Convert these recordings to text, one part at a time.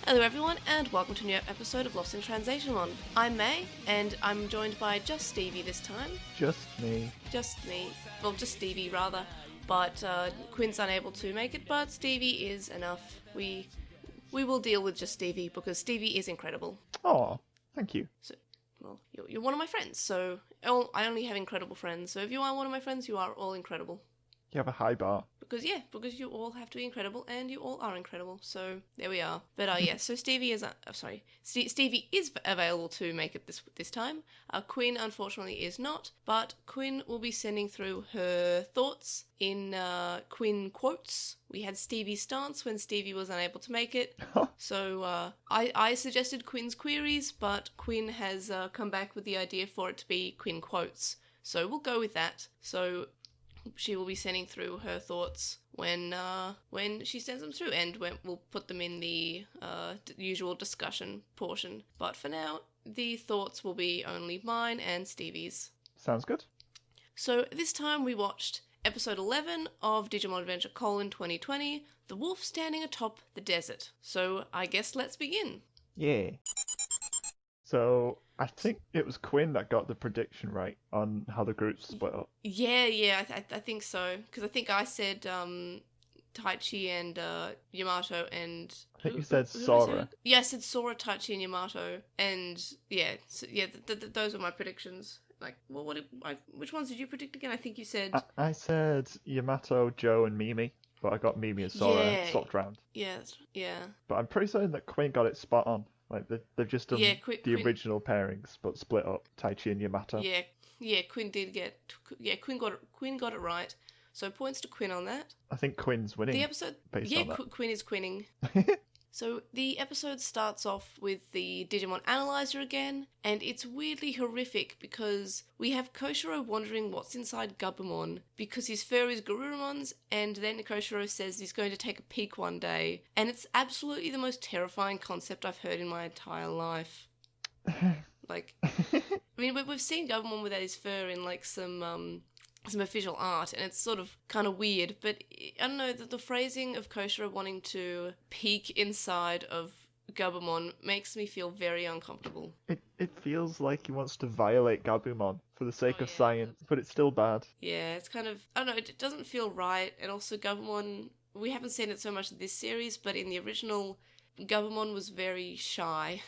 Hello everyone, and welcome to a new episode of LostinTranslationmon. I'm May, and I'm joined by just Stevie this time. Just me. Just me. Well, just Stevie, rather. But Quinn's unable to make it, but Stevie is enough. We will deal with just Stevie, because Stevie is incredible. Oh, thank you. So, well, you're one of my friends, so I only have incredible friends. So if you are one of my friends, you are all incredible. You have a high bar. Because you all have to be incredible, and you all are incredible. So there we are. But so Stevie is Stevie is available to make it this time. Quinn unfortunately is not, but Quinn will be sending through her thoughts in Quinn quotes. We had Stevie's stance when Stevie was unable to make it. So I suggested Quinn's queries, but Quinn has come back with the idea for it to be Quinn quotes. So we'll go with that. So she will be sending through her thoughts when she sends them through, and we'll put them in the usual discussion portion. But for now, the thoughts will be only mine and Stevie's. Sounds good. So this time we watched episode 11 of Digimon Adventure: 2020, The Wolf Standing Atop the Desert. So I guess let's begin. Yeah. So I think it was Quinn that got the prediction right on how the groups split up. Yeah, I think so. Because I think I said Taichi and Yamato and... I think you said Sora. Yeah, I said Sora, Taichi and Yamato. And yeah, those were my predictions. Like, well, which ones did you predict again? I think you said... I said Yamato, Joe and Mimi, but I got Mimi and Sora swapped round. Yeah. But I'm pretty certain that Quinn got it spot on. Like, they've just done the original pairings, but split up Taichi and Yamato. Yeah, Quinn did get... Yeah, Quinn got it right. So points to Quinn on that. I think Quinn's winning. The episode... on that. Quinn is quinning. So the episode starts off with the Digimon Analyzer again, and it's weirdly horrific because we have Koshiro wondering what's inside Gabumon because his fur is Garurumon's, and then Koshiro says he's going to take a peek one day, and it's absolutely the most terrifying concept I've heard in my entire life. Like, I mean, we've seen Gabumon without his fur in like some official art, and it's sort of kind of weird, but I don't know, the phrasing of Koshiro wanting to peek inside of Gabumon makes me feel very uncomfortable. It feels like he wants to violate Gabumon for the sake of science, but it's still bad. Yeah, it's kind of, I don't know, it doesn't feel right, and also Gabumon, we haven't seen it so much in this series, but in the original, Gabumon was very shy.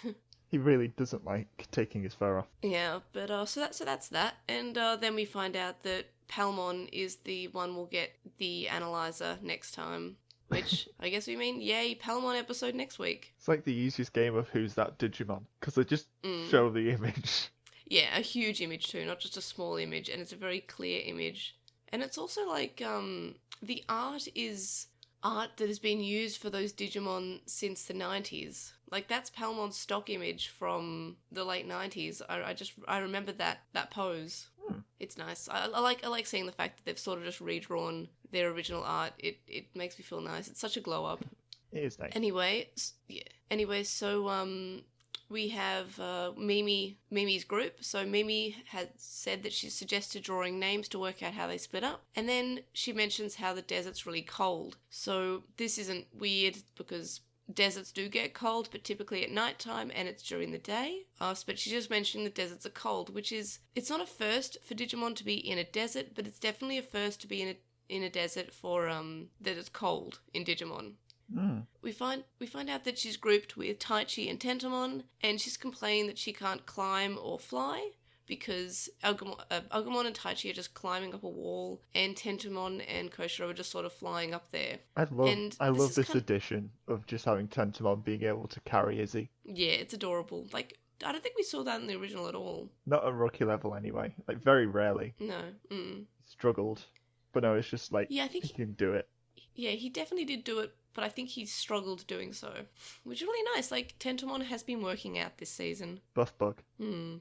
He really doesn't like taking his fur off. Yeah, but so that's that, and then we find out that Palmon is the one we'll get the analyzer next time, which I guess we mean, yay, Palmon episode next week. It's like the easiest game of Who's That Digimon, because they just show the image. Yeah, a huge image too, not just a small image, and it's a very clear image. And it's also like, the art is art that has been used for those Digimon since the 90s. Like, that's Palmon's stock image from the late 90s. I remember that pose. It's nice. I like seeing the fact that they've sort of just redrawn their original art. It makes me feel nice. It's such a glow up. It is nice. Anyway, so we have Mimi's group. So Mimi had said that she suggested drawing names to work out how they split up. And then she mentions how the desert's really cold. So this isn't weird because deserts do get cold, but typically at night time, and it's during the day. But she just mentioned that deserts are cold, which is, it's not a first for Digimon to be in a desert, but it's definitely a first to be in a desert for that it's cold in Digimon. We find out that she's grouped with Taichi and Tentomon, and she's complaining that she can't climb or fly because Agumon and Taichi are just climbing up a wall, and Tentomon and Koshiro are just sort of flying up there. I love this addition of just having Tentomon being able to carry Izzy. Yeah, it's adorable. Like, I don't think we saw that in the original at all. Not at rookie level anyway. Like, very rarely. No. Struggled. But no, it's just like, yeah, I think he can do it. Yeah, he definitely did do it, but I think he struggled doing so, which is really nice. Like, Tentomon has been working out this season. Buff bug.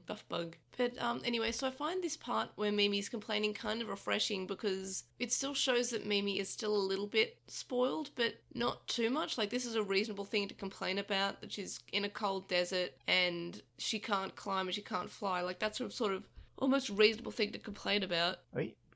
Buff bug. But anyway, so I find this part where Mimi's complaining kind of refreshing because it still shows that Mimi is still a little bit spoiled, but not too much. Like, this is a reasonable thing to complain about, that she's in a cold desert and she can't climb and she can't fly. Like, that's a sort of almost reasonable thing to complain about.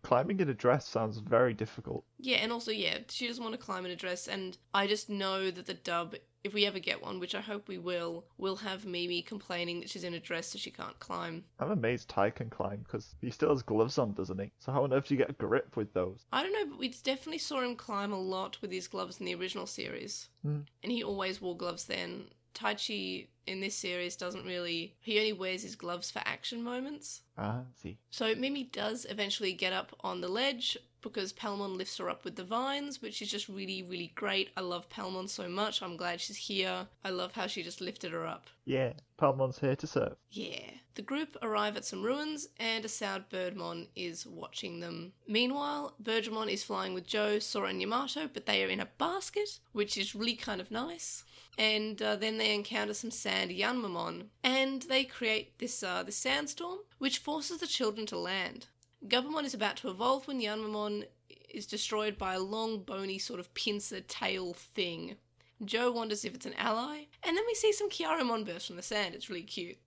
Climbing in a dress sounds very difficult. Yeah, and also, yeah, she doesn't want to climb in a dress, and I just know that the dub if we ever get one, which I hope we will, we'll have Mimi complaining that she's in a dress so she can't climb. I'm amazed Ty can climb, because he still has gloves on, doesn't he? So how on earth do you get a grip with those? I don't know, but we definitely saw him climb a lot with his gloves in the original series. And he always wore gloves then. Taichi in this series doesn't really... He only wears his gloves for action moments. Ah, see. So Mimi does eventually get up on the ledge because Palmon lifts her up with the vines, which is just really, really great. I love Palmon so much. I'm glad she's here. I love how she just lifted her up. Yeah, Palmon's here to serve. Yeah. The group arrive at some ruins, and a Soud Birdmon is watching them. Meanwhile, Birdmon is flying with Joe, Sora, and Yamato, but they are in a basket, which is really kind of nice. And then they encounter some sand Yanmamon, and they create this sandstorm, which forces the children to land. Gabumon is about to evolve when Yanmamon is destroyed by a long, bony sort of pincer tail thing. Joe wonders if it's an ally, and then we see some Kiaramon burst from the sand. It's really cute.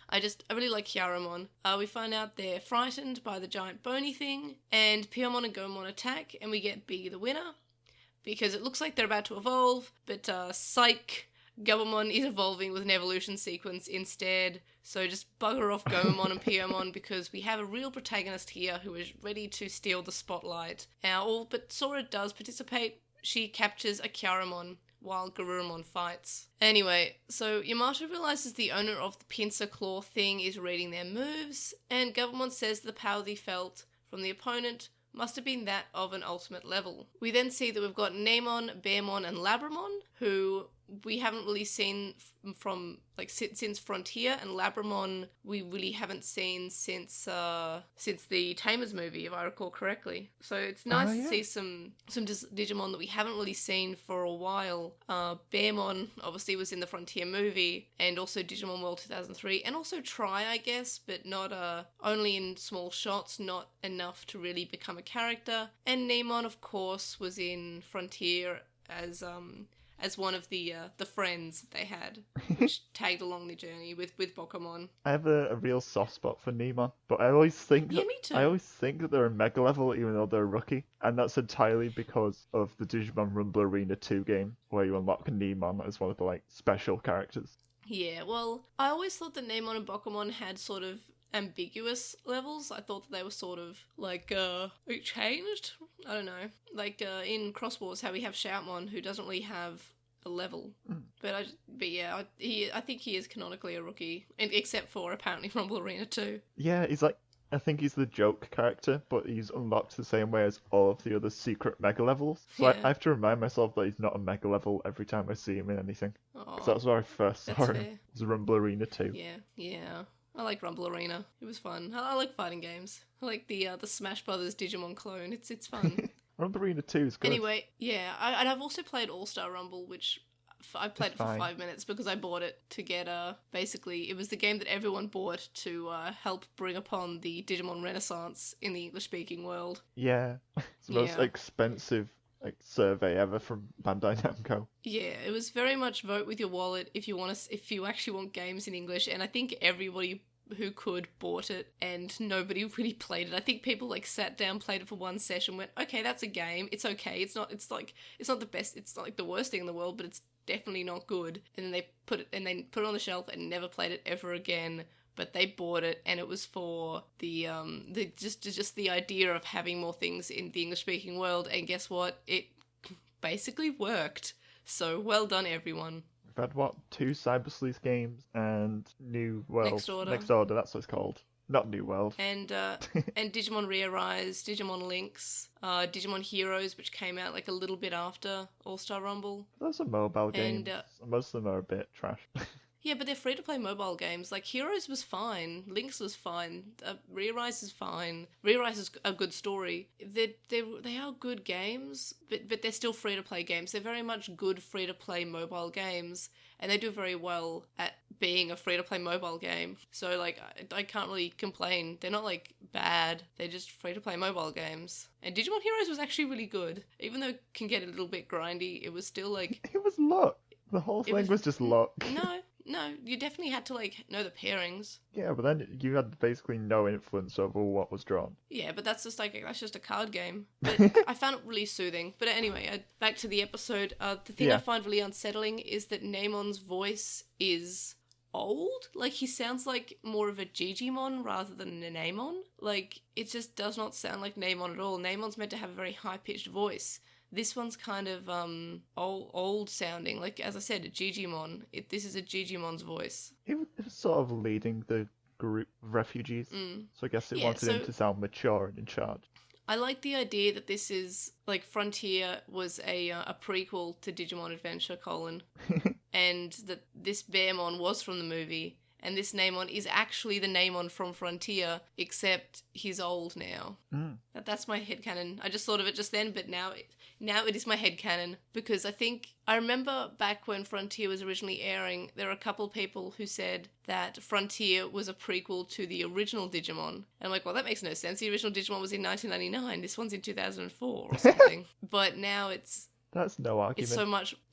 I really like Kiaramon. We find out they're frightened by the giant bony thing, and Piomon and Gomon attack, and we get Biggie the winner, because it looks like they're about to evolve, but psych, Gabumon is evolving with an evolution sequence instead, so just bugger off Gomon and Piomon, because we have a real protagonist here who is ready to steal the spotlight. But Sora does participate. She captures a Kiaramon while Garurumon fights. Anyway, so Yamato realizes the owner of the pincer claw thing is reading their moves, and Gabumon says the power they felt from the opponent must have been that of an ultimate level. We then see that we've got Neymon, Bearmon, and Labramon, who we haven't really seen from since Frontier, and Labramon we really haven't seen since the Tamers movie, if I recall correctly. So it's nice to see some Digimon that we haven't really seen for a while. Bearmon obviously was in the Frontier movie, and also Digimon World 2003, and also Try, I guess, but not only in small shots, not enough to really become a character. And Neymon, of course, was in Frontier as one of the friends that they had, which tagged along the journey with Bokomon. I have a real soft spot for Neymon, but I always think me too. I always think that they're a mega level even though they're a rookie, and that's entirely because of the Digimon Rumble Arena 2 game, where you unlock Neymon as one of the special characters. Yeah, well, I always thought that Neymon and Bokomon had sort of ambiguous levels. I thought that they were sort of changed. I don't know. In Cross Wars, how we have Shoutmon, who doesn't really have a level. But I think he is canonically a rookie, except for apparently Rumble Arena 2. Yeah, I think he's the joke character, but he's unlocked the same way as all of the other secret mega levels. So I have to remind myself that he's not a mega level every time I see him in anything. Because that's where I first saw him. It was Rumble Arena 2. Yeah. I like Rumble Arena. It was fun. I like fighting games. I like the Smash Brothers Digimon clone. It's fun. Rumble Arena 2 is good. Anyway, yeah. I've also played All-Star Rumble, which I played it for 5 minutes because I bought it to get basically it was the game that everyone bought to help bring upon the Digimon Renaissance in the English-speaking world. Yeah. It's the most expensive survey ever from Bandai Namco. Yeah, it was very much vote with your wallet if you actually want games in English, and I think everybody who could bought it, and nobody really played it. I think people sat down, played it for one session, went, okay, that's a game, it's okay, it's not the best, it's not the worst thing in the world, but it's definitely not good. And then they put it on the shelf and never played it ever again. But they bought it, and it was for the idea of having more things in the English-speaking world. And guess what? It basically worked. So well done, everyone. We've had 2 Cyber Sleuth games and New World. Next Order, that's what it's called. Not New World. And Digimon Re-Arise, Digimon Links, Digimon Heroes, which came out a little bit after All-Star Rumble. Those are mobile games. Most of them are a bit trash. Yeah, but they're free-to-play mobile games. Heroes was fine, Links was fine, Re-Arise is fine. Re-Arise is a good story. They are good games, but they're still free-to-play games. They're very much good free-to-play mobile games, and they do very well at being a free-to-play mobile game. So, I can't really complain. They're not, bad. They're just free-to-play mobile games. And Digimon Heroes was actually really good. Even though it can get a little bit grindy, it was still, It was luck. The whole thing was just luck. No, you definitely had to, like, know the pairings. Yeah, but then you had basically no influence over what was drawn. Yeah, but that's just a card game. But I found it really soothing. But anyway, back to the episode. The thing I find really unsettling is that Neymon's voice is old. Like, he sounds like more of a Digimon rather than a Neymon. Like, it just does not sound like Neymon at all. Neymon's meant to have a very high-pitched voice. This one's kind of old sounding. Like, as I said, a Digimon. This is a Digimon's voice. He was sort of leading the group of refugees, so I guess it wanted him to sound mature and in charge. I like the idea that this is, like, Frontier was a prequel to Digimon Adventure, and that this Bearmon was from the movie, and this Neymon is actually the Neymon from Frontier, except he's old now. That's my headcanon. I just thought of it just then, but now it is my headcanon, because I remember back when Frontier was originally airing, there were a couple people who said that Frontier was a prequel to the original Digimon. And I'm like, well, that makes no sense. The original Digimon was in 1999. This one's in 2004 or something. But now that's no argument.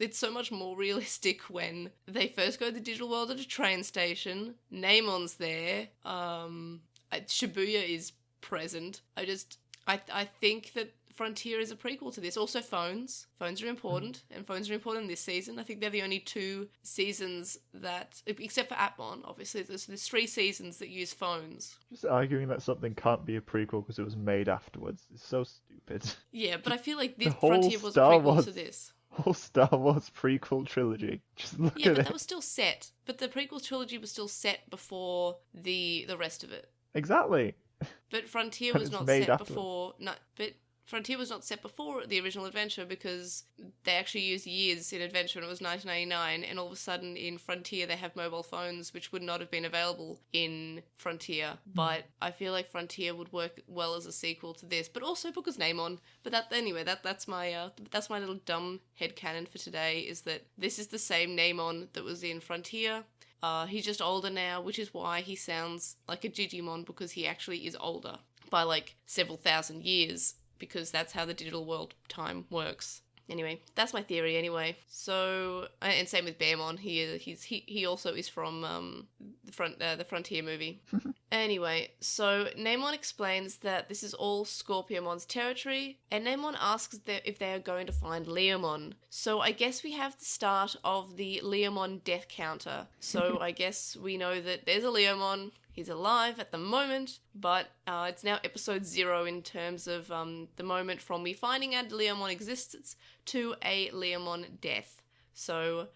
It's so much more realistic when they first go to the digital world at a train station. Neymon's there. Shibuya is present. I think that Frontier is a prequel to this. Also, phones. Phones are important, and phones are important this season. I think they're the only 2 seasons that, except for Atmon, obviously, there's 3 seasons that use phones. Just arguing that something can't be a prequel because it was made afterwards is so stupid. Yeah, but I feel like this Frontier was a prequel to this. Whole Star Wars prequel trilogy. Just look at it. Yeah, but that was still set. But the prequel trilogy was still set before the rest of it. Exactly. But Frontier was not set before. No, but Frontier was not set before the original Adventure because they actually used years in Adventure and it was 1999, and all of a sudden in Frontier they have mobile phones which would not have been available in Frontier. But I feel like Frontier would work well as a sequel to this, but also because Neymon. But that's my little dumb headcanon for today, is that this is the same Neymon that was in Frontier. He's just older now, which is why he sounds like a Digimon, because he actually is older by like several thousand years, because that's how the digital world time works. Anyway, that's my theory anyway. So, and same with Bearmon, he also is from the Frontier movie. Anyway, so Neymon explains that this is all Scorpiomon's territory, and Neymon asks if they are going to find Leomon. So I guess we have the start of the Leomon death counter. So I guess we know that there's a Leomon. He's alive at the moment, but it's now episode 0 in terms of the moment from we finding out Leomon exists to a Leomon death. So,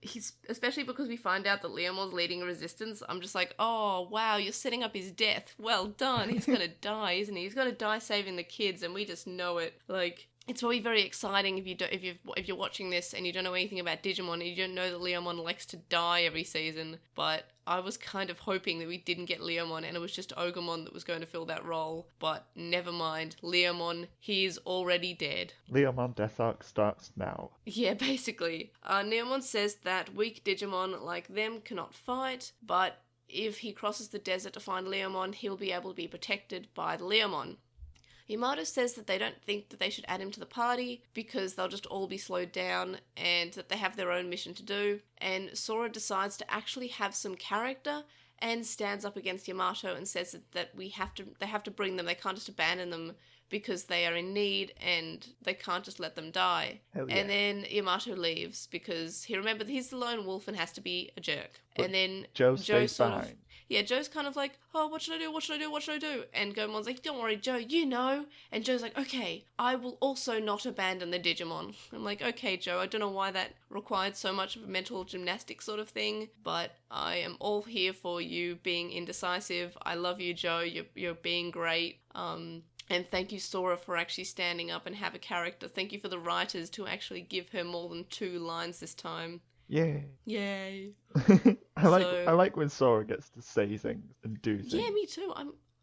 he's, especially because we find out that Leomon's leading a resistance, I'm just like, oh, wow, you're setting up his death. Well done. He's gonna die, isn't he? He's gonna die saving the kids, and we just know it. Like, it's probably very exciting if you're watching this and you don't know anything about Digimon and you don't know that Leomon likes to die every season. But I was kind of hoping that we didn't get Leomon and it was just Ogremon that was going to fill that role. But never mind, Leomon, he is already dead. Leomon death arc starts now. Yeah, basically. Neomon says that weak Digimon like them cannot fight, but if he crosses the desert to find Leomon, he'll be able to be protected by the Leomon. Yamato says that they don't think that they should add him to the party because they'll just all be slowed down and that they have their own mission to do. And Sora decides to actually have some character and stands up against Yamato and says that they have to bring them. They can't just abandon them because they are in need and they can't just let them die. Hell yeah. And then Yamato leaves because he remembered he's the lone wolf and has to be a jerk. But and then Joe stays behind. Joe's kind of like, oh, what should I do? And Goemon's like, don't worry, Joe, you know. And Joe's like, okay, I will also not abandon the Digimon. I'm like, okay, Joe, I don't know why that required so much of a mental gymnastics sort of thing, but I am all here for you being indecisive. I love you, Joe. You're being great. And thank you, Sora, for actually standing up and have a character. Thank you for the writers to actually give her more than 2 lines this time. Yay. I like when Sora gets to say things and do things. Yeah, me too.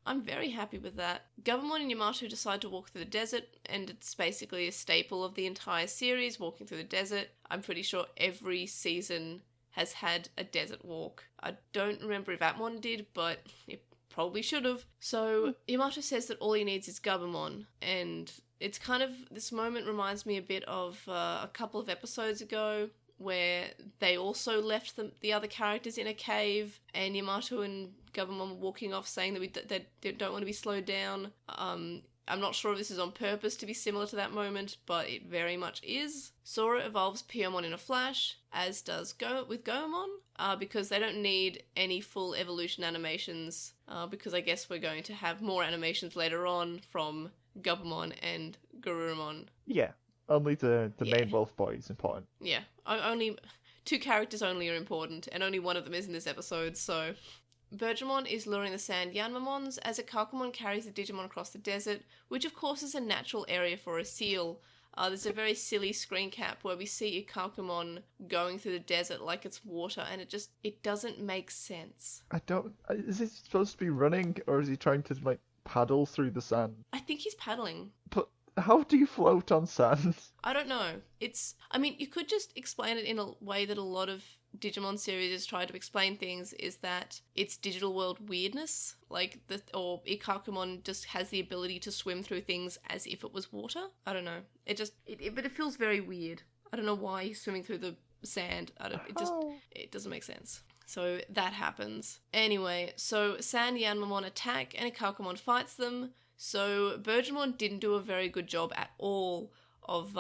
I'm very happy with that. Gabumon and Yamato decide to walk through the desert, and it's basically a staple of the entire series, walking through the desert. I'm pretty sure every season has had a desert walk. I don't remember if Atmon did, but it probably should have. So Yamato says that all he needs is Gabumon, and it's kind of, this moment reminds me a bit of a couple of episodes ago where they also left the other characters in a cave, and Yamato and Gabumon were walking off saying that they don't want to be slowed down. I'm not sure if this is on purpose to be similar to that moment, but it very much is. Sora evolves Piyomon in a flash, as does with Goemon, because they don't need any full evolution animations, because I guess we're going to have more animations later on from Gabumon and Garurumon. Yeah, only the main wolf boy is important. Yeah, only 2 characters only are important, and only one of them is in this episode, so... Bergermon is luring the Sand Yanmamons as Ikakumon carries the Digimon across the desert, which of course is a natural area for a seal. There's a very silly screen cap where we see Ikakumon going through the desert like it's water, and it doesn't make sense. Is he supposed to be running, or is he trying to, like, paddle through the sand? I think he's paddling. But how do you float on sand? I don't know. You could just explain it in a way that a lot of Digimon series try to explain things, is that it's digital world weirdness, or Ikakumon just has the ability to swim through things as if it was water. I don't know. But it feels very weird. I don't know why he's swimming through the sand. It doesn't make sense. So that happens. Anyway, so Sand Yanmamon attack and Ikakumon fights them. So Bergermon didn't do a very good job at all of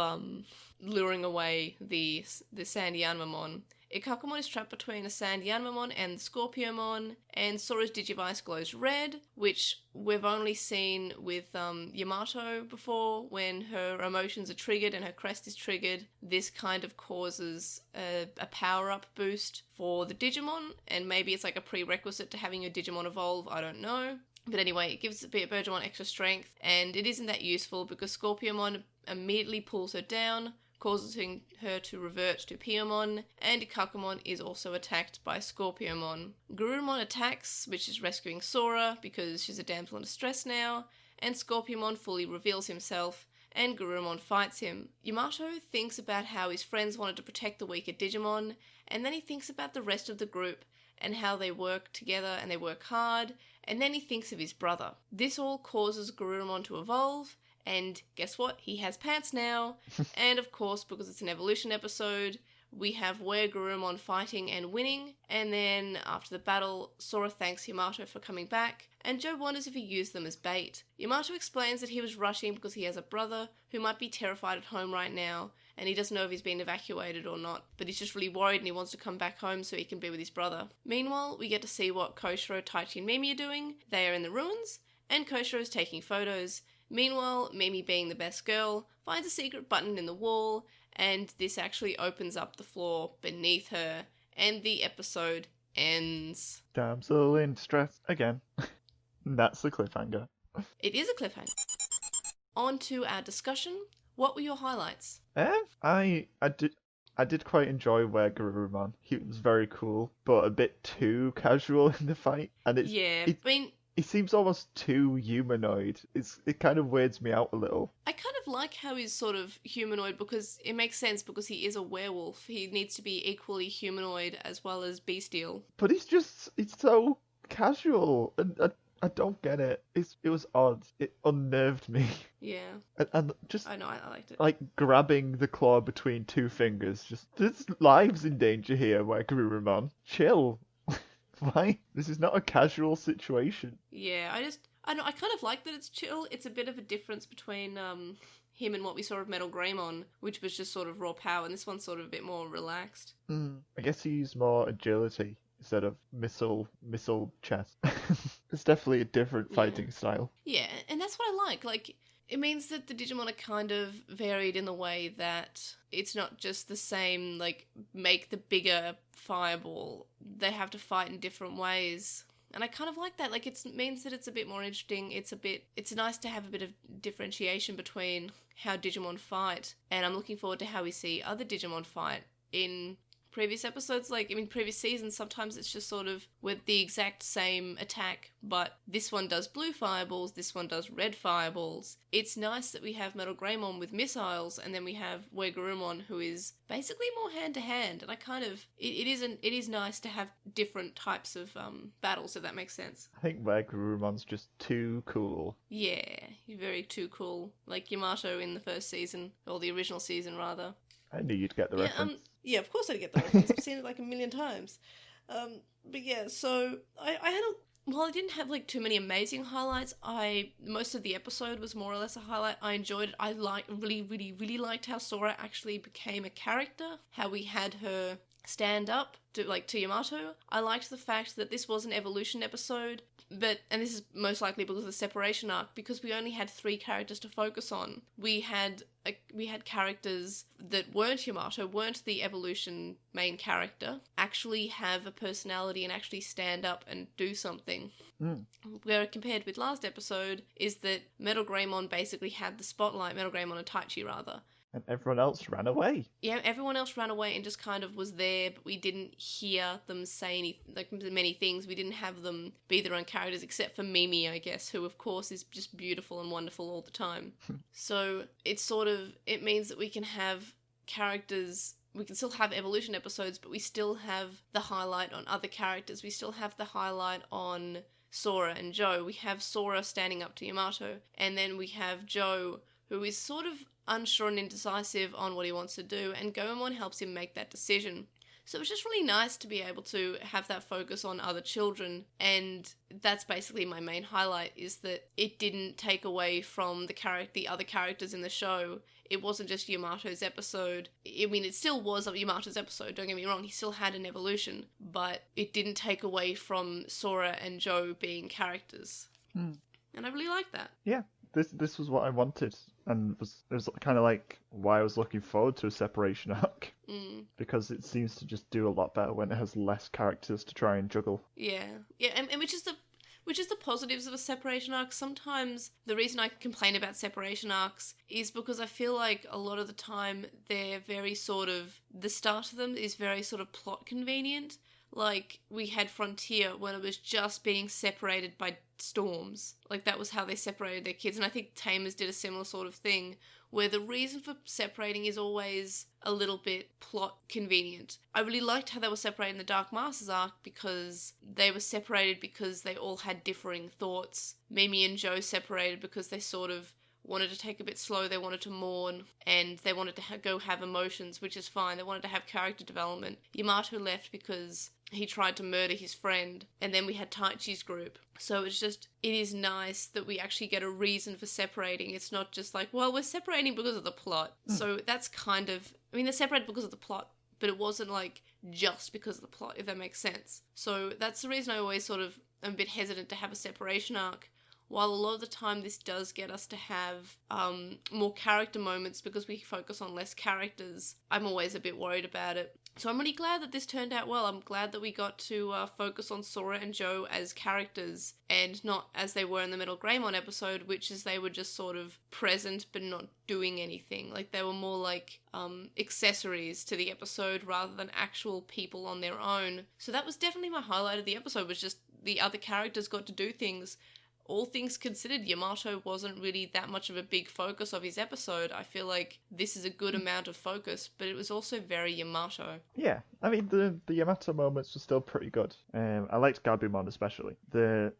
luring away the Sand Yanmamon. Ikakumon is trapped between a Sand Yanmamon and the Scorpiomon, and Sora's Digivice glows red, which we've only seen with Yamato before. When her emotions are triggered and her crest is triggered, this kind of causes a power-up boost for the Digimon, and maybe it's like a prerequisite to having your Digimon evolve, I don't know. But anyway, it gives Bergermon extra strength, and it isn't that useful because Scorpiomon immediately pulls her down, causing her to revert to Piyomon, and Ikakumon is also attacked by Scorpiomon. Garurumon attacks, which is rescuing Sora because she's a damsel in distress now, and Scorpiomon fully reveals himself, and Garurumon fights him. Yamato thinks about how his friends wanted to protect the weaker Digimon, and then he thinks about the rest of the group and how they work together and they work hard, and then he thinks of his brother. This all causes Garurumon to evolve, and guess what? He has pants now. And of course, because it's an evolution episode, we have Garurumon fighting and winning, and then after the battle, Sora thanks Yamato for coming back, and Joe wonders if he used them as bait. Yamato explains that he was rushing because he has a brother who might be terrified at home right now, and he doesn't know if he's been evacuated or not, but he's just really worried and he wants to come back home so he can be with his brother. Meanwhile, we get to see what Koshiro, Taichi and Mimi are doing. They are in the ruins, and Koshiro is taking photos. Meanwhile, Mimi, being the best girl, finds a secret button in the wall, and this actually opens up the floor beneath her, and the episode ends. Damsel in distress again. That's the cliffhanger. It is a cliffhanger. On to our discussion. What were your highlights? I did quite enjoy Garurumon. He was very cool, but a bit too casual in the fight, and he seems almost too humanoid. It kind of weirds me out a little. I kind of like how he's sort of humanoid because it makes sense because he is a werewolf. He needs to be equally humanoid as well as bestial. But he's so casual, and I don't get it. It was odd. It unnerved me. Yeah. And just... I know, I liked it. Like, grabbing the claw between 2 fingers. There's lives in danger here, Garurumon. Chill. Why? This is not a casual situation. Yeah, I kind of like that it's chill. It's a bit of a difference between him and what we saw of Metal Greymon, which was just sort of raw power, and this one's sort of a bit more relaxed. I guess he used more agility instead of missile chess. It's definitely a different fighting style. Yeah, and that's what I like. Like, it means that the Digimon are kind of varied in the way that it's not just the same, like, make the bigger fireball. They have to fight in different ways. And I kind of like that. Like, it means that it's a bit more interesting. It's nice to have a bit of differentiation between how Digimon fight. And I'm looking forward to how we see other Digimon fight in previous episodes. Like, previous seasons, sometimes it's just sort of with the exact same attack, but this one does blue fireballs, this one does red fireballs. It's nice that we have Metal Greymon with missiles, and then we have Garurumon, who is basically more hand-to-hand, and it is nice to have different types of battles, if that makes sense. I think Garurumon's just too cool. Yeah, you're very too cool. Like Yamato in the first season, or the original season, rather. I knew you'd get the reference. Yeah, of course I get the reference. I've seen it like a million times. But yeah, so I had while I didn't have like too many amazing highlights, most of the episode was more or less a highlight. I enjoyed it. I really liked how Sora actually became a character, how we had her stand up to Yamato. I liked the fact that this was an evolution episode, and this is most likely because of the separation arc, because we only had 3 characters to focus on. We had characters that weren't Yamato, weren't the evolution main character, actually have a personality and actually stand up and do something. Where compared with last episode is that Metal Greymon basically had the spotlight, Metal Greymon and Taichi rather. And everyone else ran away. Yeah, everyone else ran away and just kind of was there, but we didn't hear them say many things. We didn't have them be their own characters, except for Mimi, I guess, who of course is just beautiful and wonderful all the time. So it means that we can have characters. We can still have evolution episodes, but we still have the highlight on other characters. We still have the highlight on Sora and Joe. We have Sora standing up to Yamato, and then we have Joe, who is sort of unsure and indecisive on what he wants to do, and Goemon helps him make that decision. So it was just really nice to be able to have that focus on other children, and that's basically my main highlight, is that it didn't take away from the other characters in the show. It wasn't just Yamato's episode. I mean, it still was Yamato's episode, don't get me wrong, he still had an evolution, but it didn't take away from Sora and Joe being characters. And I really like that. Yeah. This was what I wanted, and it was kind of like why I was looking forward to a separation arc, because it seems to just do a lot better when it has less characters to try and juggle. Yeah, and which is the positives of a separation arc. Sometimes the reason I complain about separation arcs is because I feel like a lot of the time they're very the start of them is very sort of plot convenient. Like, we had Frontier when it was just being separated by storms. Like, that was how they separated their kids. And I think Tamers did a similar sort of thing, where the reason for separating is always a little bit plot convenient. I really liked how they were separated in the Dark Masters arc, because they were separated because they all had differing thoughts. Mimi and Joe separated because they sort of wanted to take a bit slow, they wanted to mourn, and they wanted to go have emotions, which is fine. They wanted to have character development. Yamato left because he tried to murder his friend, and then we had Taichi's group. So it is nice that we actually get a reason for separating. It's not just like, well, we're separating because of the plot. So that's they're separated because of the plot, but it wasn't like just because of the plot, if that makes sense. So that's the reason I always am a bit hesitant to have a separation arc. While a lot of the time this does get us to have more character moments because we focus on less characters, I'm always a bit worried about it. So I'm really glad that this turned out well. I'm glad that we got to focus on Sora and Joe as characters, and not as they were in the Metal Greymon episode, which is they were just sort of present but not doing anything. Like, they were more like accessories to the episode rather than actual people on their own. So that was definitely my highlight of the episode, was just the other characters got to do things. All things considered, Yamato wasn't really that much of a big focus of his episode. I feel like this is a good amount of focus, but it was also very Yamato. Yeah, I mean, the Yamato moments were still pretty good. I liked Gabumon especially. The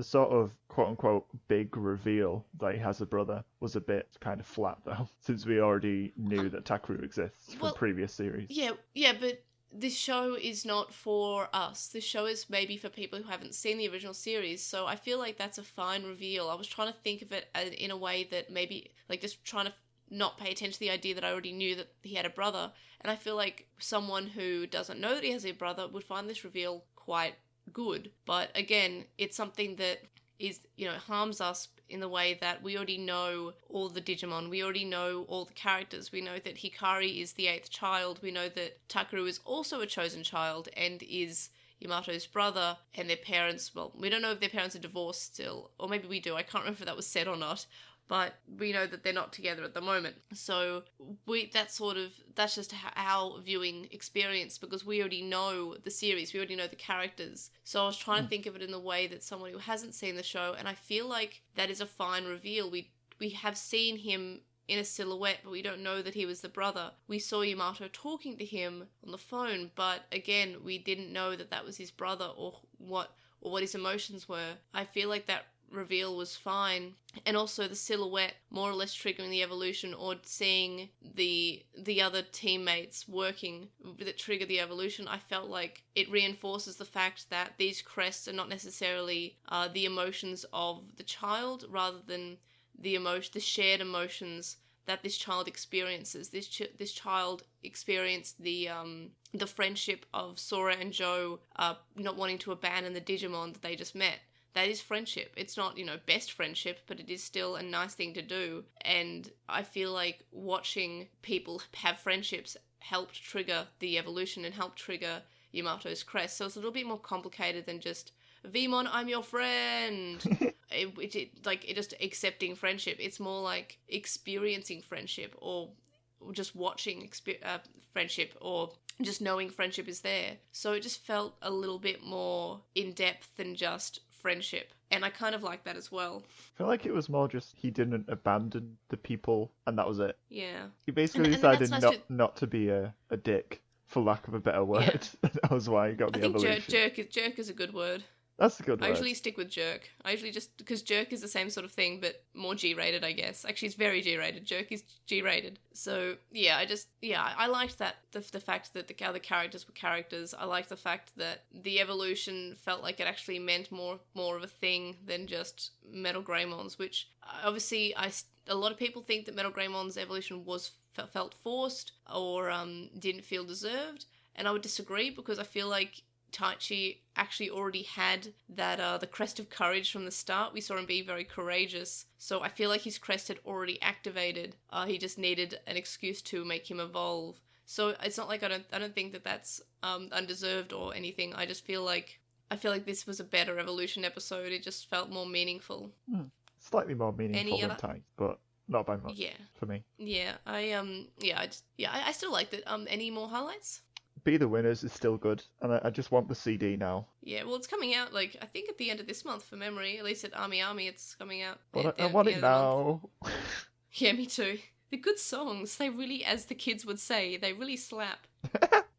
sort of quote-unquote big reveal that he has a brother was a bit kind of flat, though, since we already knew that Takeru exists from previous series. Yeah, but this show is not for us. This show is maybe for people who haven't seen the original series, so I feel like that's a fine reveal. I was trying to think of it in a way that maybe, like, just trying to not pay attention to the idea that I already knew that he had a brother, and I feel like someone who doesn't know that he has a brother would find this reveal quite good. But again, it's something that is, harms us in the way that we already know all the Digimon, we already know all the characters, we know that Hikari is the 8th child, we know that Takeru is also a chosen child and is Yamato's brother, and their parents, well, we don't know if their parents are divorced still, or maybe we do, I can't remember if that was said or not, but we know that they're not together at the moment. So that's just our viewing experience, because we already know the series, we already know the characters. So I was trying to think of it in the way that someone who hasn't seen the show, and I feel like that is a fine reveal. We have seen him in a silhouette, but we don't know that he was the brother. We saw Yamato talking to him on the phone, but again, we didn't know that that was his brother or what his emotions were. I feel like that reveal was fine. And also the silhouette more or less triggering the evolution, or seeing the other teammates working that trigger the evolution, I felt like it reinforces the fact that these crests are not necessarily the emotions of the child, rather than the shared emotions that this child experiences. This child experienced the friendship of Sora and Joe not wanting to abandon the Digimon that they just met. That is friendship. It's not, best friendship, but it is still a nice thing to do. And I feel like watching people have friendships helped trigger the evolution and helped trigger Yamato's crest. So it's a little bit more complicated than just, Vmon, I'm your friend. it just accepting friendship. It's more like experiencing friendship, or just watching friendship, or just knowing friendship is there. So it just felt a little bit more in depth than just friendship, and I kind of like that as well. I feel like it was more just he didn't abandon the people, and that was it. Yeah. He basically decided not to be a dick, for lack of a better word. Yeah. That was why he got the evolution. I think jerk is a good word. That's a good word. I usually stick with jerk. I usually just, because jerk is the same sort of thing, but more G-rated, I guess. Actually, it's very G-rated. Jerk is G-rated. So, yeah, I liked that, the fact that the other characters were characters. I liked the fact that the evolution felt like it actually meant more of a thing than just Metal Greymons, which, obviously, a lot of people think that Metal Greymon's evolution felt forced, or didn't feel deserved, and I would disagree, because I feel like Taichi actually already had that the crest of courage from the start. We saw him be very courageous, so I feel like his crest had already activated. He just needed an excuse to make him evolve. So it's not like I don't think that that's undeserved or anything. I feel like this was a better evolution episode. It just felt more meaningful. Slightly more meaningful than Taichi, but not by much. Yeah, for me. Yeah, I still liked it. Any more highlights? Be the Winners is still good, and I just want the CD now. Yeah, well, it's coming out, I think at the end of this month for memory. At least at Army it's coming out. But I want it now. Yeah, me too. The good songs, they really, as the kids would say, they really slap.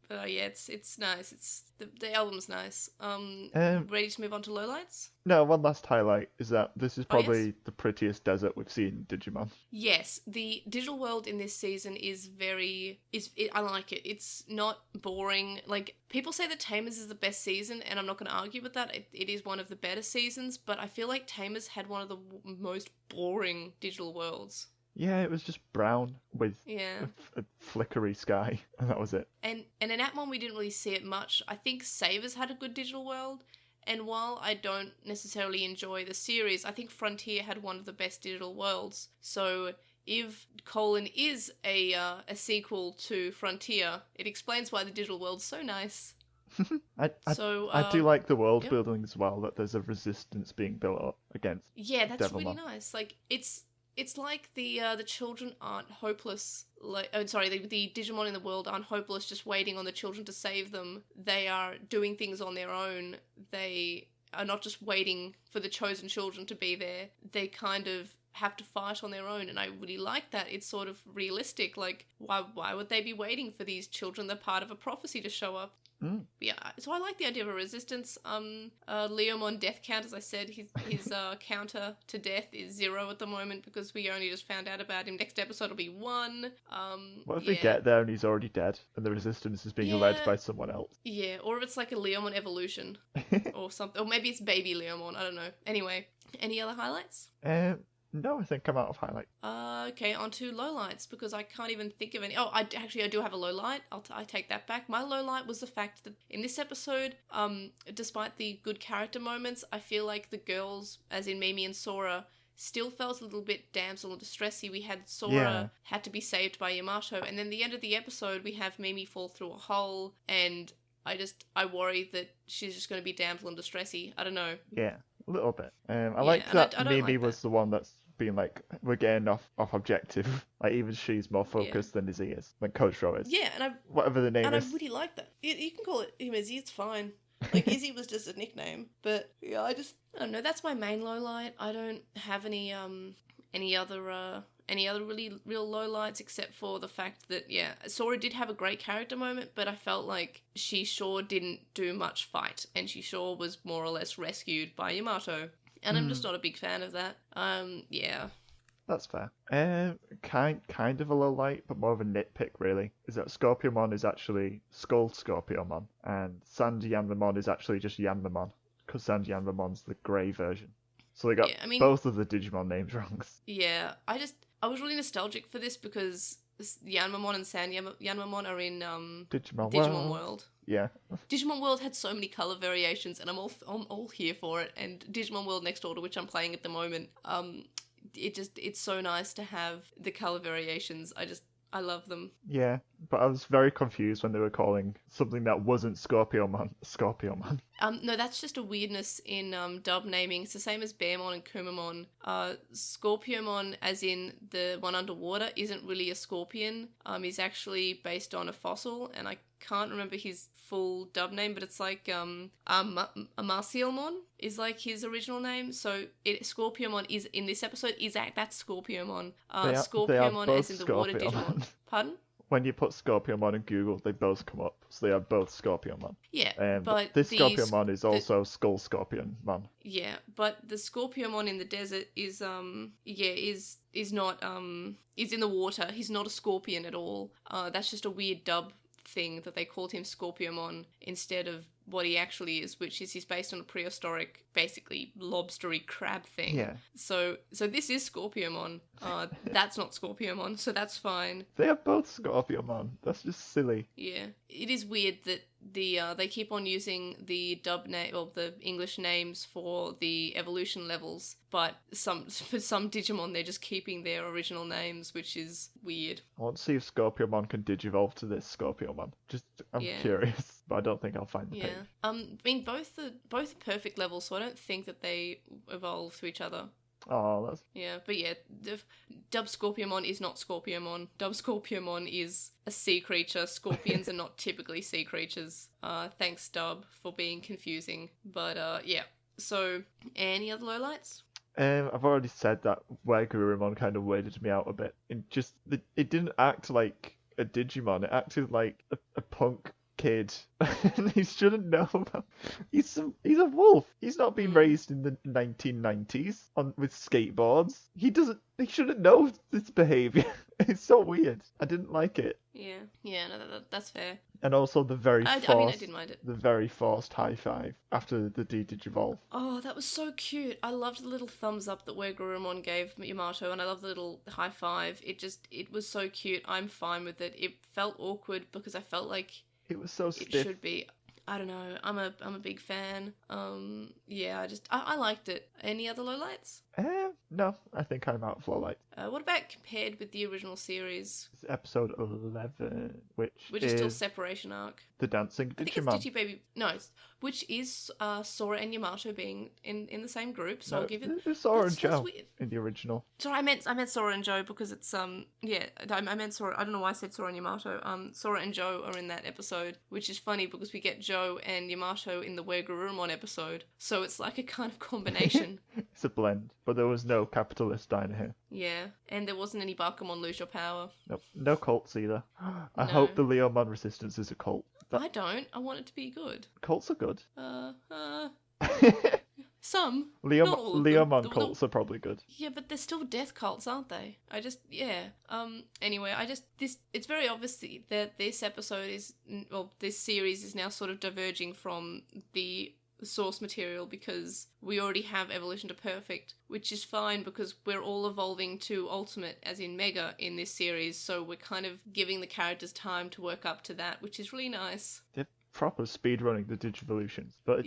But yeah, it's nice. It's the album's nice. Ready to move on to lowlights? No, one last highlight is that this is probably the prettiest desert we've seen in Digimon. Yes, the digital world in this season is I like it. It's not boring. Like, people say that Tamers is the best season, and I'm not going to argue with that. It is one of the better seasons, but I feel like Tamers had one of the most boring digital worlds. Yeah, it was just brown with a flickery sky, and that was it. And in Atmon, we didn't really see it much. I think Savers had a good digital world, and while I don't necessarily enjoy the series, I think Frontier had one of the best digital worlds. So if Colon is a sequel to Frontier, it explains why the digital world's so nice. I do like the world building as well, that there's a resistance being built up against that's Devilmon. Really nice. Like, it's like the children aren't hopeless. The Digimon in the world aren't hopeless, just waiting on the children to save them. They are doing things on their own. They are not just waiting for the chosen children to be there. They kind of have to fight on their own, and I really like that. It's sort of realistic. Like, why would they be waiting for these children? They're part of a prophecy to show up. Yeah, so I like the idea of a resistance. Leomon death count, as I said, his counter to death is 0 at the moment, because we only just found out about him. Next episode will be 1. What if we get there and he's already dead, and the resistance is being led by someone else? Yeah, or if it's like a Leomon evolution, or something, or maybe it's baby Leomon. I don't know. Anyway, any other highlights? No, I think I'm out of highlight. Okay, on to lowlights, because I can't even think of any. Oh, I do have a lowlight. I take that back. My lowlight was the fact that in this episode, despite the good character moments, I feel like the girls, as in Mimi and Sora, still felt a little bit damsel in distressy. We had Sora had to be saved by Yamato, and then the end of the episode, we have Mimi fall through a hole, and I worry that she's just going to be damsel in distressy. I don't know. Yeah, a little bit. I like that Mimi was the one that's being like, we're getting off objective. Like, even she's more focused than Izzy is, than Coach Ro is. Yeah, and whatever the name is. I really like that. You can call it him Izzy, it's fine. Like, Izzy was just a nickname. But yeah, I don't know, that's my main low light. I don't have any other really real lowlights, except for the fact that, Sora did have a great character moment, but I felt like she sure didn't do much fight, and she sure was more or less rescued by Yamato. And I'm just not a big fan of that. Yeah. That's fair. Kind of a low light, but more of a nitpick, really, is that Scorpiomon is actually Skull Scorpiomon, and Sand Yanmamon is actually just Yanmamon, because Sand Yanmamon's the grey version. So they got both of the Digimon names wrong. Yeah, I was really nostalgic for this because Yanmamon and Sand Yanmamon are in Digimon World. Yeah. Digimon World had so many color variations, and I'm all here for it. And Digimon World Next Order, which I'm playing at the moment, it's so nice to have the color variations. I love them. Yeah, but I was very confused when they were calling something that wasn't Scorpiomon. No, that's just a weirdness in dub naming. It's the same as Bearmon and Kumamon. Scorpiomon, as in the one underwater, isn't really a scorpion. He's actually based on a fossil, and I can't remember his full dub name, but it's like Marcialmon is like his original name. So Scorpiomon is in this episode that's Scorpiomon. Scorpiomon as in the water Digimon. Pardon? When you put Scorpiomon in Google, they both come up. So they are both Scorpiomon. Yeah, but this Scorpiomon is also Skull Scorpionmon. Yeah, but the Scorpiomon in the desert is not is in the water. He's not a scorpion at all. That's just a weird dub thing that they called him Scorpiomon instead of what he actually is, which is he's based on a prehistoric, basically lobstery crab thing. Yeah. So this is Scorpiomon. That's not Scorpiomon, so that's fine. They are both Scorpiomon. That's just silly. Yeah, it is weird that they keep on using the dub name or the English names for the evolution levels, but for some Digimon they're just keeping their original names, which is weird. I want to see if Scorpiomon can digivolve to this Scorpiomon. I'm curious, but I don't think I'll find the page. I mean both are perfect levels, so I don't think that they evolve to each other. Oh, that's... Yeah, but yeah, Dub Scorpiomon is not Scorpiomon. Dub Scorpiomon is a sea creature. Scorpions are not typically sea creatures. Thanks, Dub, for being confusing. But, yeah. So, any other lowlights? I've already said that Wagurumon kind of weirded me out a bit. It didn't act like a Digimon. It acted like a punk kid. He shouldn't know about... He's a wolf. He's not been raised in the 1990s with skateboards. He shouldn't know this behavior. It's so weird. I didn't like it. Yeah, no, that's fair. And also the very I didn't mind it. The very forced high five after the Digivolve. Oh, that was so cute. I loved the little thumbs up that Wagurumon gave Yamato, and I love the little high five. It was so cute. I'm fine with it. It felt awkward because I felt like it was so stiff. It should be. I don't know. I'm a big fan. Yeah, I liked it. Any other lowlights? No, I think I'm out of lowlights. What about compared with the original series? It's episode 11, which is still Separation Arc. The Dancing Digimon. I think it's Digibaby. No, which is Sora and Yamato being in the same group. So I'll give it. It's Sora and Joe in the original. Sorry, I meant Sora and Joe because it's I meant Sora. I don't know why I said Sora and Yamato. Sora and Joe are in that episode, which is funny because we get Joe and Yamato in the Wagurumon episode. So it's like a kind of combination. It's a blend, but there was no capitalist diner here. Yeah, and there wasn't any Bakumon Lose Your Power. Nope, no cults either. I hope the Leomon Resistance is a cult. I don't. I want it to be good. Cults are good. Some. Leomon cults are probably good. Yeah, but they're still death cults, aren't they? Anyway, it's very obvious that this episode this series is now sort of diverging from the source material because we already have Evolution to Perfect, which is fine because we're all evolving to Ultimate, as in Mega, in this series, so we're kind of giving the characters time to work up to that, which is really nice. They're proper speedrunning the Digivolutions, but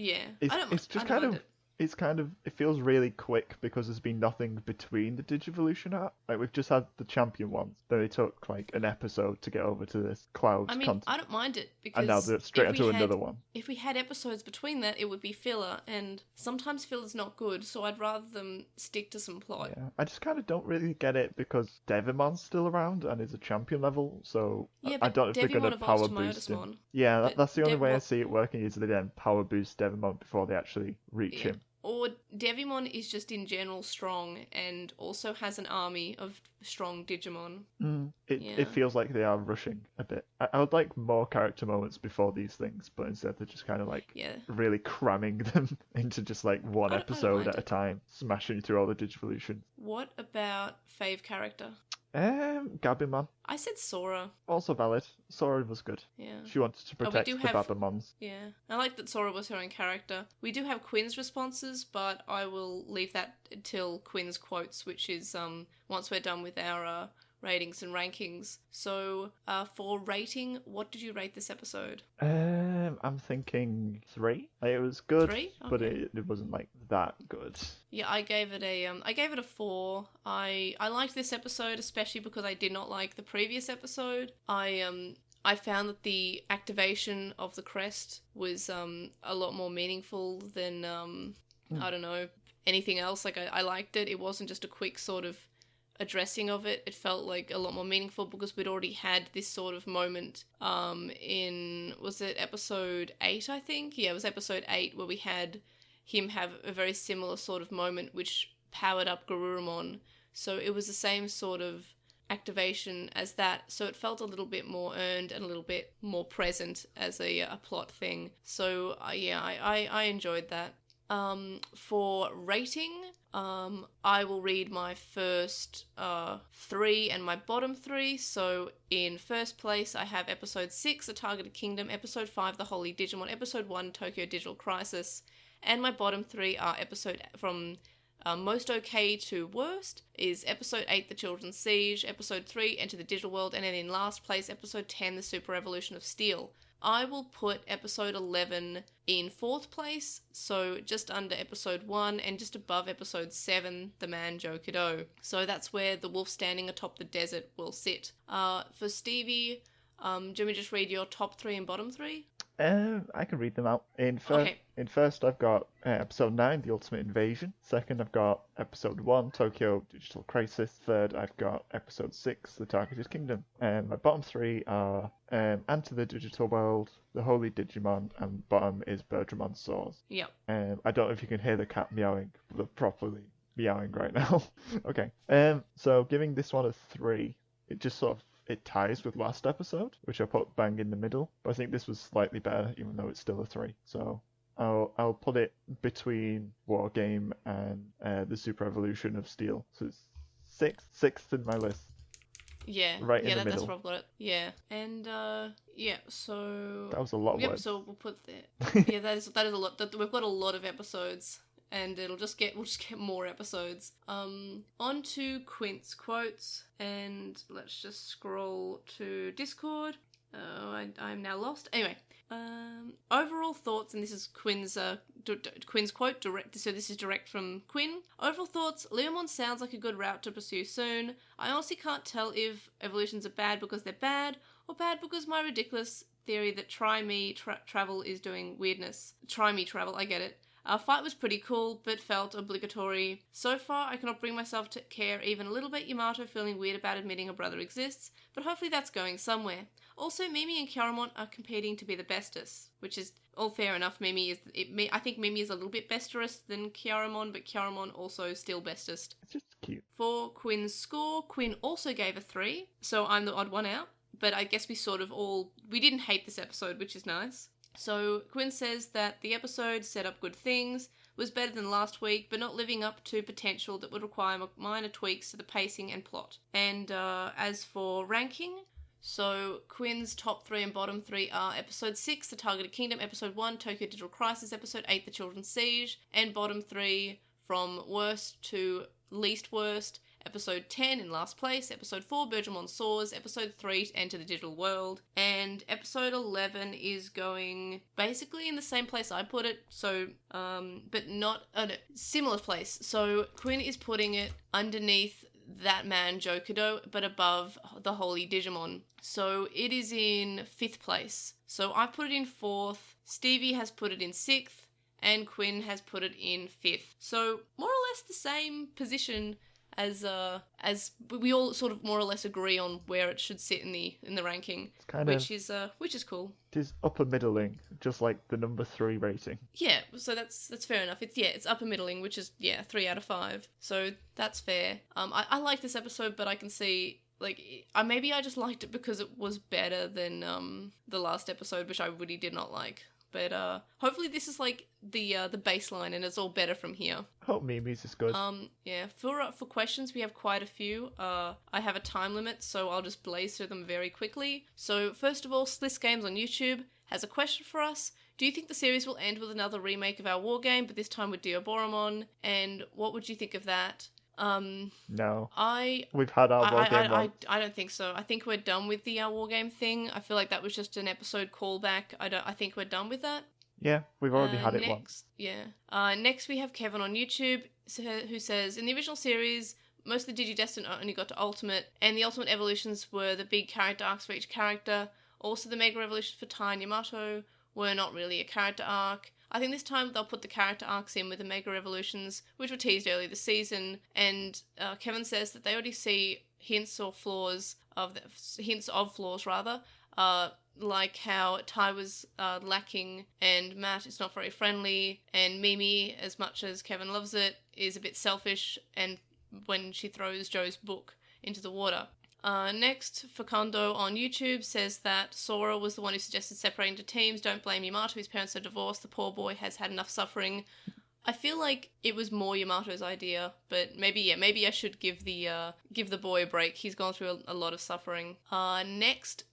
it feels really quick because there's been nothing between the Digivolution art. Like, we've just had the champion ones. Then it took like an episode to get over to this Cloud content. I don't mind it because and now they're straight into another one. If we had episodes between that, it would be filler, and sometimes filler's not good, so I'd rather them stick to some plot. Yeah, I just kind of don't really get it because Devimon's still around and is a champion level, so I don't know if they're going to power boost him. Yeah, that's the only way I see it working is they then power boost Devimon before they actually reach him. Or Devimon is just in general strong and also has an army of strong Digimon. It feels like they are rushing a bit. I would like more character moments before these things, but instead they're just kind of like really cramming them into just like one episode at a time, smashing through all the Digivolution. What about fave character? Gabumon. I said Sora. Also valid. Sora was good. Yeah. She wanted to protect the Babamons. Yeah. I like that Sora was her own character. We do have Quinn's responses, but I will leave that until Quinn's quotes, which is once we're done with our ratings and rankings. So for rating, what did you rate this episode? I'm thinking 3. It was good, 3? Okay. But it wasn't like that good. Yeah, I gave it a 4. I liked this episode especially because I did not like the previous episode. I found that the activation of the crest was a lot more meaningful than I don't know, anything else. Like I liked it. It wasn't just a quick sort of addressing of it. It felt like a lot more meaningful because we'd already had this sort of moment in, was it episode 8, I think? Yeah, it was episode 8 where we had him have a very similar sort of moment which powered up Garurumon. So it was the same sort of activation as that, so it felt a little bit more earned and a little bit more present as a plot thing. So I enjoyed that. For rating, I will read my first 3 and my bottom 3. So in first place, I have episode 6, A Targeted Kingdom, episode 5, The Holy Digimon, episode 1, Tokyo Digital Crisis, and my bottom 3 are episode from most okay to worst is episode 8, The Children's Siege, episode 3, Enter the Digital World, and then in last place, episode 10, The Super Evolution of Steel. I will put episode 11 in 4th place, so just under episode 1 and just above episode 7, The Man Jokido. So that's where the wolf standing atop the desert will sit. For Stevie, do you want me to just read your top 3 and bottom 3? I can read them out. In first, I've got episode 9, The Ultimate Invasion. Second, I've got episode 1, Tokyo Digital Crisis. Third, I've got episode 6, The Targeted Kingdom. My bottom 3 are Enter the Digital World, The Holy Digimon, and bottom is Berdramon's Sora'S. Yep. I don't know if you can hear the cat meowing, but they're properly meowing right now. Okay. So giving this one a 3, it just sort of it ties with last episode, which I put bang in the middle. But I think this was slightly better, even though it's still a 3. So I'll put it between War Game and the Super Evolution of Steel. So it's sixth in my list. Yeah, right in the middle. That's where I've got it. Yeah, and so that was a lot of words. So we'll put that. Yeah, that is a lot. We've got a lot of episodes, and we'll just get more episodes. On to Quint's quotes, and let's just scroll to Discord. I'm now lost. Anyway, overall thoughts, and this is Quinn's quote direct. So this is direct from Quinn. Overall thoughts: Leomon sounds like a good route to pursue soon. I honestly can't tell if evolutions are bad because they're bad, or bad because my ridiculous theory that try me travel is doing weirdness. Try me travel, I get it. Our fight was pretty cool, but felt obligatory. So far, I cannot bring myself to care even a little bit. Yamato feeling weird about admitting a brother exists, but hopefully that's going somewhere. Also, Mimi and Kyaremon are competing to be the bestest, which is all fair enough. I think Mimi is a little bit bestest than Kyaremon, but Kyaremon also still bestest. It's just cute. For Quinn's score, Quinn also gave a 3, so I'm the odd one out. But I guess we didn't hate this episode, which is nice. So Quinn says that the episode set up good things, was better than last week, but not living up to potential that would require minor tweaks to the pacing and plot. And as for ranking, so Quinn's top 3 and bottom 3 are episode 6, The Targeted Kingdom, episode 1, Tokyo Digital Crisis, episode 8, The Children's Siege, and bottom 3 from worst to least worst, episode 10 in last place, episode 4, Berdramon's Sora'S, episode 3, Enter the Digital World, and episode 11 is going basically in the same place I put it, so, but not, similar place. So Quinn is putting it underneath That Man Jokido, but above the Holy Digimon. So it is in 5th place. So I put it in 4th, Stevie has put it in 6th, and Quinn has put it in 5th. So more or less the same position as we all sort of more or less agree on where it should sit in the ranking, which is cool. It is upper middling, just like the number 3 rating. Yeah, so that's fair enough. It's upper middling, which is 3 out of 5. So that's fair. I like this episode, but I can see maybe I just liked it because it was better than the last episode, which I really did not like. But hopefully this is like the baseline and it's all better from here. Hope Mimi's is good. For questions we have quite a few. I have a time limit, so I'll just blaze through them very quickly. So first of all, Sliss Games on YouTube has a question for us. Do you think the series will end with another remake of our war game, but this time with Diaboromon? And what would you think of that? No. We've had our war game once. I don't think so. I think we're done with the war game thing. I feel like that was just an episode callback. I think we're done with that. Yeah, we've already had it once. Yeah. Next we have Kevin on YouTube who says, in the original series, most of the Digidestined only got to Ultimate, and the Ultimate Evolutions were the big character arcs for each character. Also, the Mega Evolutions for Tai and Yamato were not really a character arc. I think this time they'll put the character arcs in with the Mega Evolutions, which were teased earlier this season, and Kevin says that they already see hints of flaws, like how Tai was lacking and Matt is not very friendly, and Mimi, as much as Kevin loves it, is a bit selfish and when she throws Joe's book into the water. Next, Facundo on YouTube says that Sora was the one who suggested separating into teams. Don't blame Yamato, his parents are divorced. The poor boy has had enough suffering. I feel like it was more Yamato's idea, but maybe I should give the boy a break. He's gone through a lot of suffering. Next,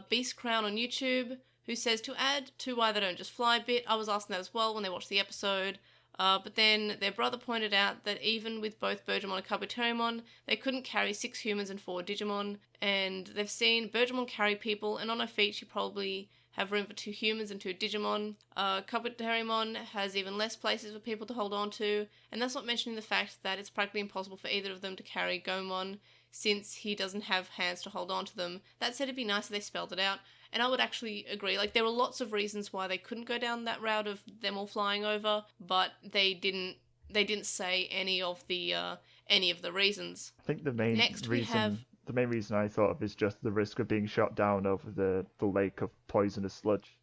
Beast Crown on YouTube, who says to add to why they don't just fly bit. I was asking that as well when they watched the episode. But then their brother pointed out that even with both Bergemon and Kabuterimon, they couldn't carry 6 humans and 4 Digimon, and they've seen Bergemon carry people, and on her feet she probably have room for 2 humans and 2 Digimon. Kabuterimon has even less places for people to hold on to, and that's not mentioning the fact that it's practically impossible for either of them to carry Gomon, since he doesn't have hands to hold on to them. That said, it'd be nice if they spelled it out. And I would actually agree. There were lots of reasons why they couldn't go down that route of them all flying over, but they didn't say any of the reasons. I think the main reason I thought of is just the risk of being shot down over the lake of poisonous sludge.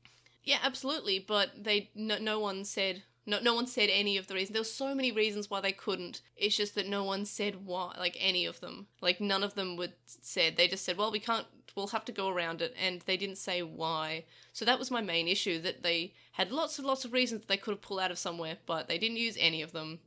Yeah, absolutely. But no one said any of the reasons. There were so many reasons why they couldn't. It's just that no one said why, any of them. None of them were said. They just said, well, we can't, we'll have to go around it, and they didn't say why. So that was my main issue, that they had lots of reasons that they could have pulled out of somewhere, but they didn't use any of them.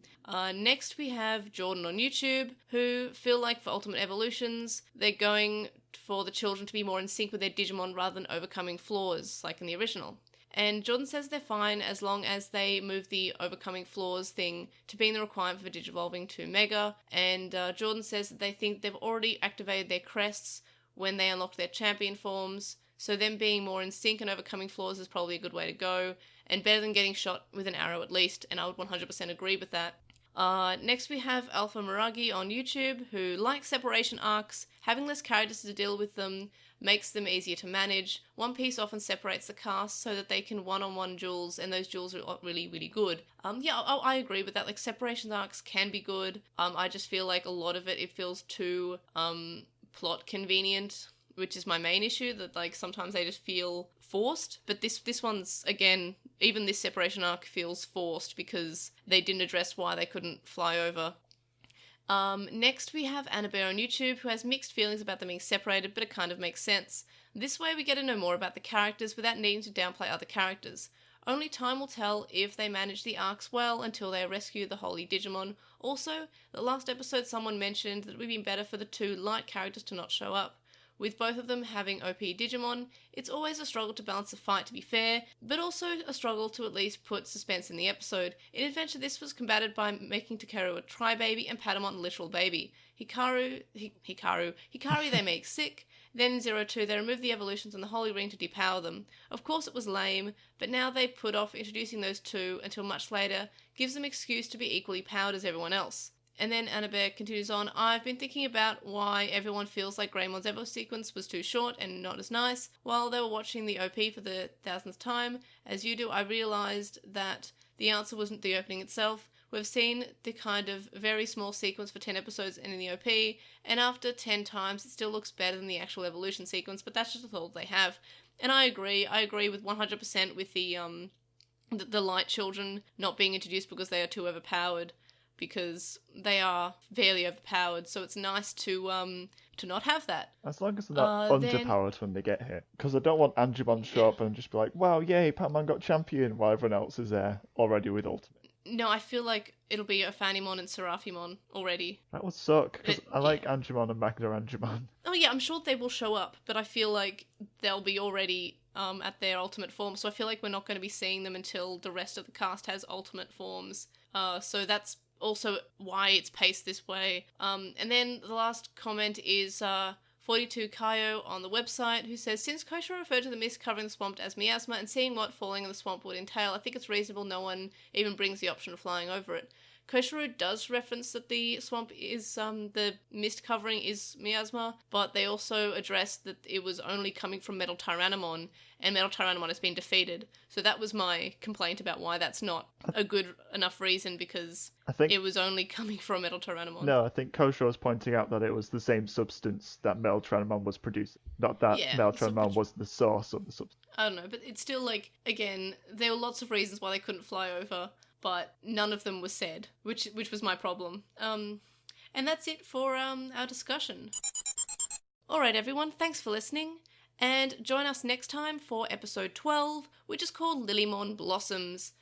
Next we have Jordan on YouTube, who feel like for Ultimate Evolutions, they're going for the children to be more in sync with their Digimon rather than overcoming flaws, like in the original. And Jordan says they're fine as long as they move the overcoming flaws thing to being the requirement for Digivolving to Mega. And Jordan says that they think they've already activated their crests when they unlocked their champion forms, so them being more in sync and overcoming flaws is probably a good way to go, and better than getting shot with an arrow at least, and I would 100% agree with that. Next we have Alpha Miragi on YouTube, who likes separation arcs. Having less characters to deal with them makes them easier to manage. One Piece often separates the cast so that they can one-on-one duels, and those duels are really, really good. I agree with that. Separation arcs can be good. I just feel like a lot of it feels too plot convenient, which is my main issue, that sometimes they just feel forced. But this one's, again, even this separation arc feels forced because they didn't address why they couldn't fly over. Next we have Annabelle on YouTube, who has mixed feelings about them being separated, but it kind of makes sense. This way we get to know more about the characters without needing to downplay other characters. Only time will tell if they manage the arcs well until they rescue the Holy Digimon. Also, the last episode someone mentioned that it would be better for the 2 light characters to not show up. With both of them having OP Digimon, it's always a struggle to balance the fight, to be fair, but also a struggle to at least put suspense in the episode. In Adventure, this was combated by making Takeru a tri-baby and Patamon a literal baby. Hikaru they make sick. Then in 02 they remove the evolutions on the Holy Ring to depower them. Of course it was lame, but now they put off introducing those 2 until much later, gives them excuse to be equally powered as everyone else. And then Annabelle continues on, I've been thinking about why everyone feels like Greymon's Evo sequence was too short and not as nice. While they were watching the OP for the 1000th time, as you do, I realised that the answer wasn't the opening itself. We've seen the kind of very small sequence for 10 episodes and in the OP, and after 10 times it still looks better than the actual evolution sequence, but that's just the thought they have. And I agree with 100% with the light children not being introduced because they are too overpowered, because they are fairly overpowered, so it's nice to not have that. As long as they're not underpowered when they get hit. Because I don't want Angemon to show up and just be like, wow, yay, Pac-Man got champion, while everyone else is there already with ultimate. No, I feel like it'll be a Fanimon and Seraphimon already. That would suck, because I like Angemon and Magna Angemon. Oh yeah, I'm sure they will show up, but I feel like they'll be already at their ultimate form, so I feel like we're not going to be seeing them until the rest of the cast has ultimate forms. So that's also why it's paced this way. And then the last comment is 42 Kaio on the website, who says, since Koshiro referred to the mist covering the swamp as miasma and seeing what falling in the swamp would entail, I think it's reasonable no one even brings the option of flying over it. Koshiro does reference that the swamp is, the mist covering is miasma, but they also address that it was only coming from Metal Tyrannomon, and Metal Tyrannomon has been defeated. So that was my complaint about why that's not a good enough reason, because it was only coming from Metal Tyrannomon. No, I think Koshiro was pointing out that it was the same substance that Metal Tyrannomon was producing, not that Metal Tyrannomon was the source of the substance. I don't know, but it's still like, again, there were lots of reasons why they couldn't fly over, but none of them was said, which was my problem. And that's it for our discussion. Alright everyone, thanks for listening, and join us next time for episode 12, which is called Leomon Blossoms.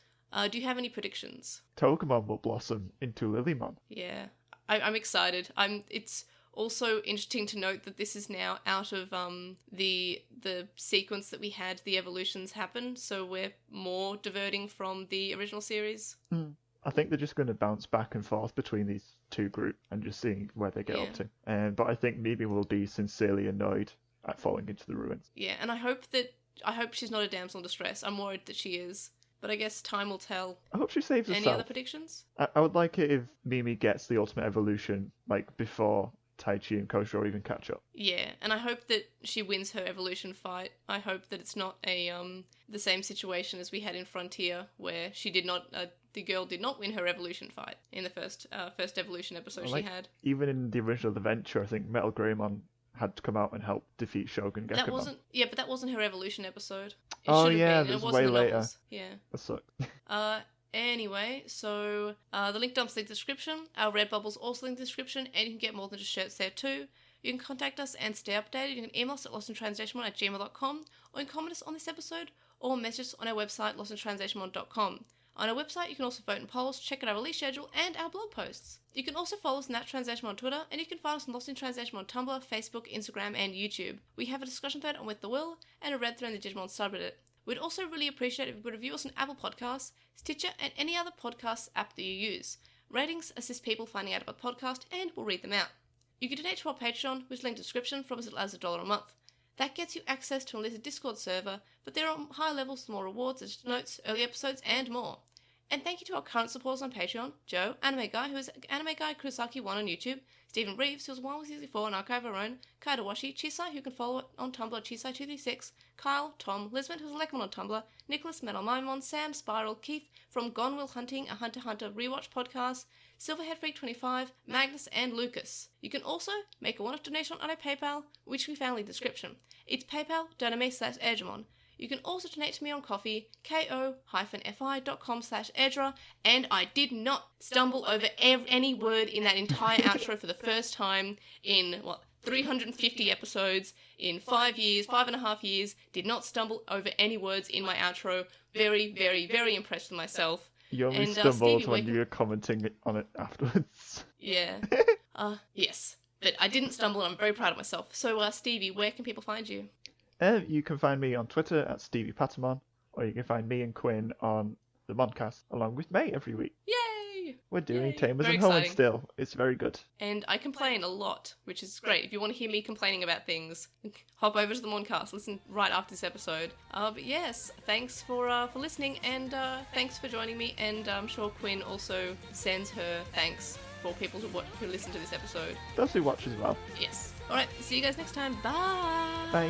Do you have any predictions? Togemon will blossom into Leomon. Yeah, I'm excited. It's also interesting to note that this is now out of the sequence that we had the evolutions happen, so we're more diverting from the original series. I think they're just going to bounce back and forth between these two groups and just seeing where they get up to. But I think maybe we'll be sincerely annoyed at falling into the ruins. Yeah, and I hope she's not a damsel in distress. I'm worried that she is. But I guess time will tell. I hope she saves herself. Any other predictions? I would like it if Mimi gets the ultimate evolution, like, before Taichi and Koshiro even catch up. Yeah, and I hope that she wins her evolution fight. I hope that it's not the same situation as we had in Frontier, where she did not, the girl did not win her evolution fight in the first evolution episode she had. Even in the original adventure, I think Metal Greymon had to come out and help defeat Shogun Gekomon. But that wasn't her evolution episode. It was way later. Novels. Yeah. That sucked. Anyway, so the link dump's in the description. Our Redbubble's also in the description, and you can get more than just shirts there too. You can contact us and stay updated. You can email us at LostinTranslationmon@gmail.com, or you can comment us on this episode, or message us on our website, LostinTranslationmon.com. On our website, you can also vote in polls, check out our release schedule, and our blog posts. You can also follow us on @TranslationMon on Twitter, and you can find us on LostinTranslationmon on Tumblr, Facebook, Instagram, and YouTube. We have a discussion thread on With the Will, and a red thread in the Digimon subreddit. We'd also really appreciate if you would review us on Apple Podcasts, Stitcher, and any other podcast app that you use. Ratings assist people finding out about the podcast, and we'll read them out. You can donate to our Patreon, which is linked in the description, from as little as $1 a month. That gets you access to a listed Discord server, but there are higher levels for more rewards, such as notes, early episodes, and more. And thank you to our current supporters on Patreon, Joe, Anime Guy, who is Anime Guy Kurosaki 1 on YouTube, Stephen Reeves, who is 164 on Archive of Our Own, Kaidawashi, Chisai, who can follow on Tumblr, Chisai236, Kyle, Tom, Lisbon, who's a Leomon on Tumblr, Nicholas, Metal Mimon, Sam, Spiral, Keith, from Gone Will Hunting, a Hunter x Hunter rewatch podcast, Silverhead Freak 25, Magnus, and Lucas. You can also make a one-off donation on our PayPal, which we found in the description. It's paypal.me/Edgemon. You can also donate to me on Ko-fi, ko-fi.com/Edra, and I did not stumble over any word in that entire outro for the first time in, 350 episodes, in 5.5 years, did not stumble over any words in my outro. Very, very, very impressed with myself. You only stumbled when you were commenting on it afterwards. Yeah. Yes. But I didn't stumble, and I'm very proud of myself. So, Stevie, where can people find you? You can find me on Twitter @SteviePatamon, or you can find me and Quinn on the Moncast, along with May every week. Yay! We're doing Tamers and Hoenn still. It's very good. And I complain a lot, which is great. If you want to hear me complaining about things, hop over to the Moncast. Listen right after this episode. But yes, thanks for listening, and thanks for joining me. And I'm sure Quinn also sends her thanks for people who listen to this episode. Those who watch as well. Yes. Alright, see you guys next time. Bye! Bye!